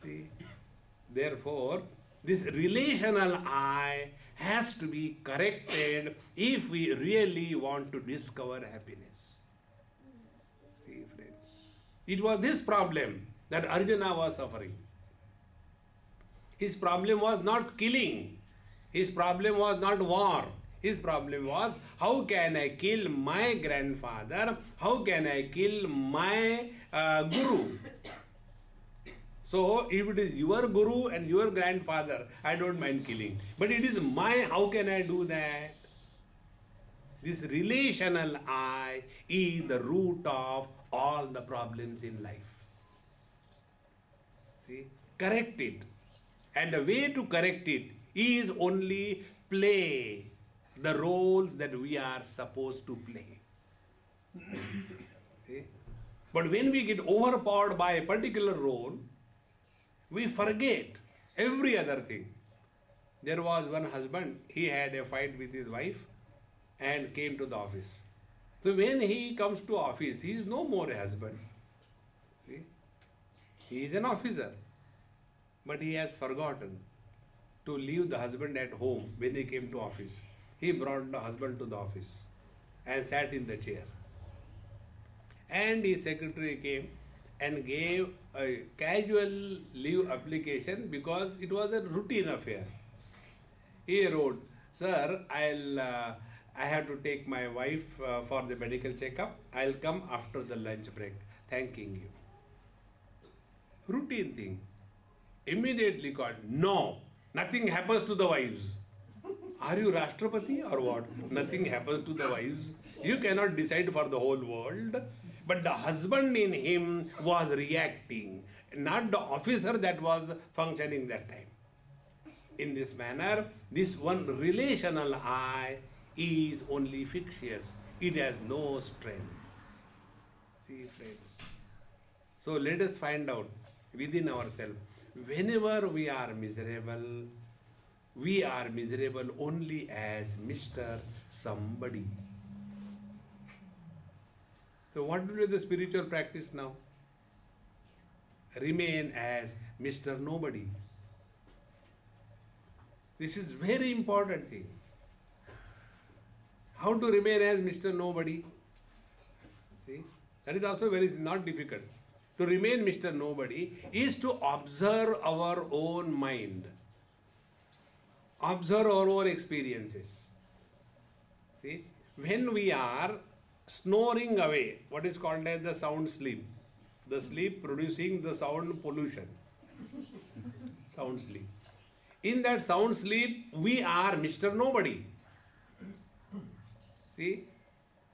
See, therefore, this relational I has to be corrected if we really want to discover happiness. See, friends, it was this problem that Arjuna was suffering. His problem was not killing. His problem was not war. His problem was, how can I kill my grandfather? How can I kill my guru? So, if it is your guru and your grandfather, I don't mind killing. But it is my, how can I do that? This relational I is the root of all the problems in life. See, correct it. And the way to correct it is only play the roles that we are supposed to play. See? But when we get overpowered by a particular role, we forget every other thing. There was one husband, he had a fight with his wife and came to the office. So when he comes to office, he is no more a husband. See? He is an officer. But he has forgotten to leave the husband at home when he came to office. He brought the husband to the office and sat in the chair. And his secretary came and gave a casual leave application because it was a routine affair. He wrote, "Sir, I have to take my wife for the medical checkup. I'll come after the lunch break. Thanking you." Routine thing. Immediately called, "No, nothing happens to the wives." Are you Rashtrapati or what? Nothing happens to the wives. You cannot decide for the whole world. But the husband in him was reacting, not the officer that was functioning that time. In this manner, this one relational I is only fictitious. It has no strength. See, friends. So let us find out within ourselves. Whenever we are miserable only as Mr. Somebody. So what will be the spiritual practice now? Remain as Mr. Nobody. This is very important thing. How to remain as Mr. Nobody? See, that is also very not difficult. To remain Mr. Nobody is to observe our own mind. Observe our own experiences. See, when we are snoring away, what is called as the sound sleep, the sleep producing the sound pollution, sound sleep. In that sound sleep, we are Mr. Nobody. See,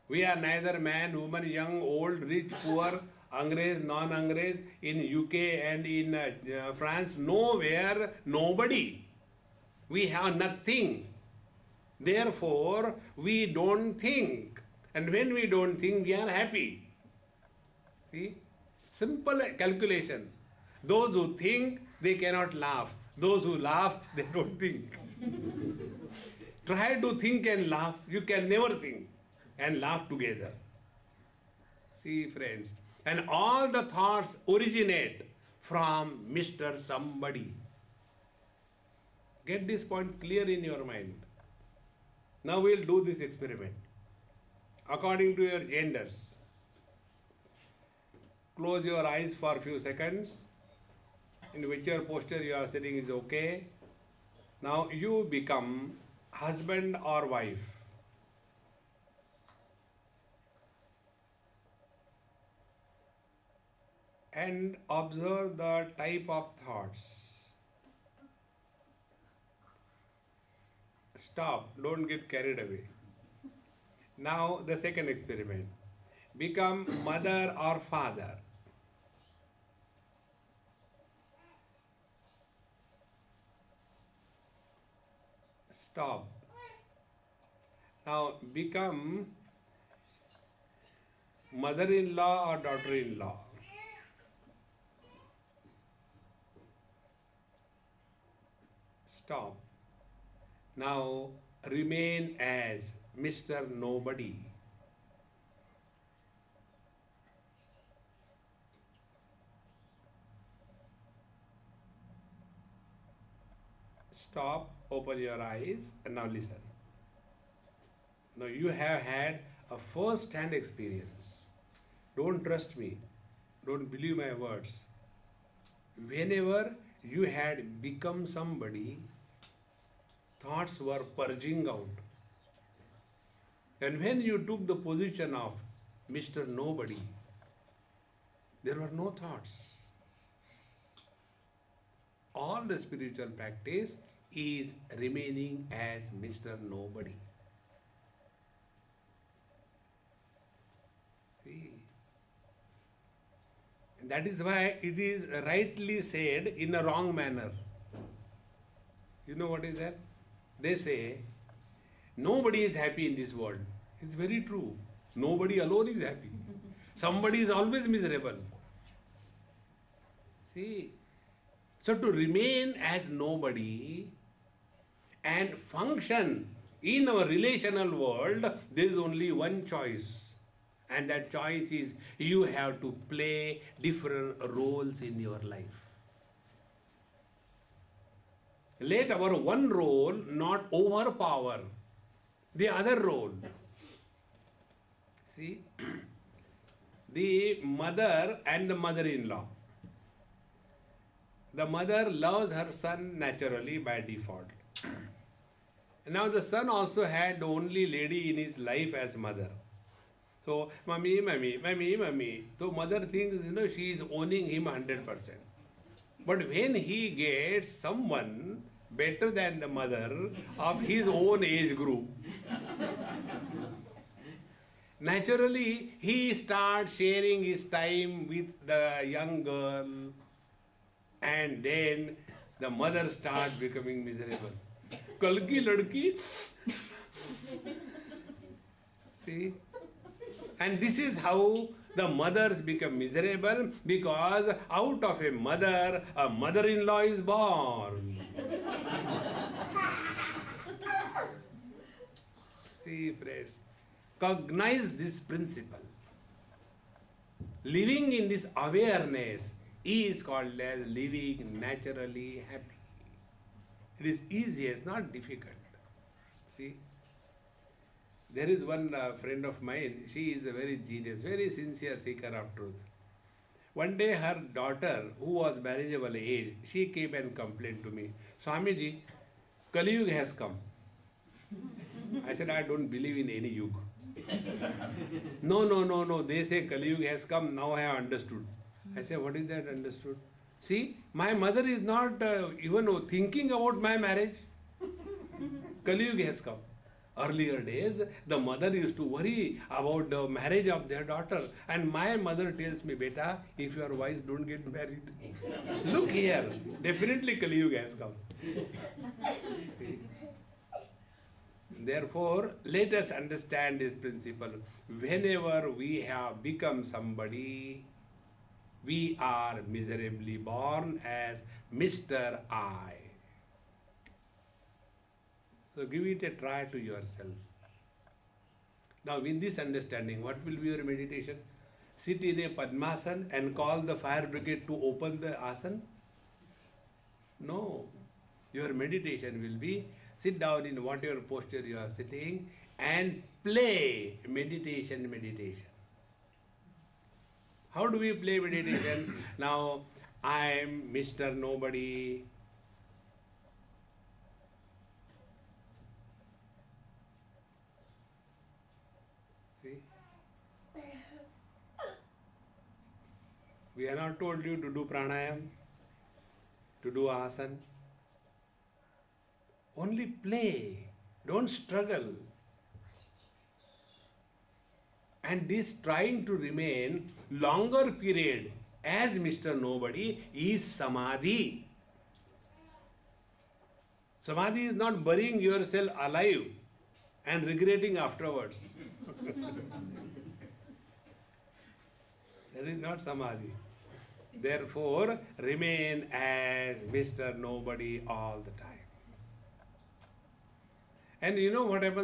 we are neither man, woman, young, old, rich, poor, Angrez, non-Angrez, in UK and in France, nowhere, nobody. We have nothing. Therefore, we don't think. And when we don't think, we are happy. See? Simple calculation. Those who think, they cannot laugh. Those who laugh, they don't think. Try to think and laugh. You can never think and laugh together. See, friends. And all the thoughts originate from Mr. Somebody. Get this point clear in your mind. Now we'll do this experiment. According to your genders, close your eyes for a few seconds. In whichever posture you are sitting is okay. Now you become husband or wife. And observe the type of thoughts. Stop, don't get carried away. Now the second experiment. Become mother or father. Stop. Now become mother-in-law or daughter-in-law. Stop. Now remain as Mr. Nobody. Stop, open your eyes, and now listen. Now you have had a first-hand experience. Don't trust me. Don't believe my words. Whenever you had become somebody, thoughts were purging out. And when you took the position of Mr. Nobody, there were no thoughts. All the spiritual practice is remaining as Mr. Nobody. See? And that is why it is rightly said in a wrong manner. You know what is that? They say, nobody is happy in this world. It's very true. Nobody alone is happy. Somebody is always miserable. See? So to remain as nobody and function in our relational world, there is only one choice. And that choice is you have to play different roles in your life. Let our one role not overpower the other role. See, the mother and the mother-in-law. The mother loves her son naturally by default. Now the son also had the only lady in his life as mother. So, mummy, mummy, mummy, mummy. So mother thinks, she is owning him 100%. But when he gets someone better than the mother of his own age group, naturally he starts sharing his time with the young girl, and then the mother starts becoming miserable. Kalki ladki. See? And this is how the mothers become miserable, because out of a mother-in-law is born. See, friends, cognize this principle. Living in this awareness is called as living naturally happy. It is easy, it's not difficult. See? There is one friend of mine, she is a very genius, very sincere seeker of truth. One day her daughter, who was marriageable age, she came and complained to me, Swamiji, Kali Yuga has come. I said, I don't believe in any Yuga. No, they say Kali Yuga has come, now I have understood. I said, what is that understood? See, my mother is not even thinking about my marriage. Kali Yuga has come. Earlier days, the mother used to worry about the marriage of their daughter. And my mother tells me, beta, if you are wise, don't get married. Look here, definitely Kali Yuga has come. Therefore, let us understand this principle. Whenever we have become somebody, we are miserably born as Mr. I. So give it a try to yourself. Now with this understanding, what will be your meditation? Sit in a Padmasana and call the fire brigade to open the asana? No. Your meditation will be sit down in whatever posture you are sitting and play meditation. How do we play meditation? Now I am Mr. Nobody. We have not told you to do pranayam, to do asana. Only play, don't struggle. And this trying to remain longer period as Mr. Nobody is samadhi. Samadhi is not burying yourself alive and regretting afterwards. That is not samadhi. Therefore, remain as Mr. Nobody all the time. And you know what happens?